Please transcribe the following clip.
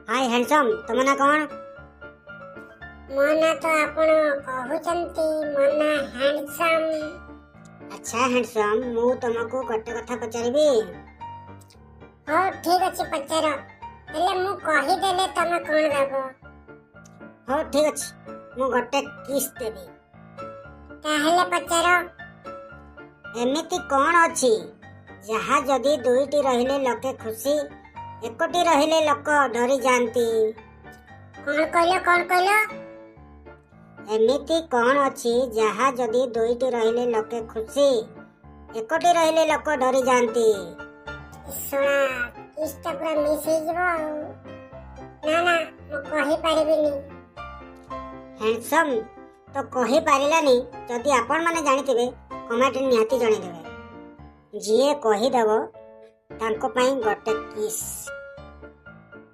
हाय handsome तुम ना कौन? मो ना तो आपण कहउचंती मो ना हैंडसम। अच्छा हैंडसम मु तुमको गोटे कथा पचारिबी। हो ठीक अछि पचार हेले मु कहि देले तमे कोन दबो। हो ठीक अछि मु गोटे किस देबी। ताहेले पचार एमिति कौन अछि जहा जदी दुईटी रहिले लोके खुशी एकोटी रहिले लोक डरी जानती। कोन कहलो एमिति कौन अछि जहा जदी दुईटी रहिले लोके खुशी एकोटी रहिले लोक डरी जानती। सुना इष्ट पूरा मिस हे जबो ना ना मु कहि परिबिनी। हैंडसम तो कहि पारिलानी जदि आपण माने जानिथिबे कमेंट निहाती जणे देबे। जिए कहि देबो तांको पई गोटे किस।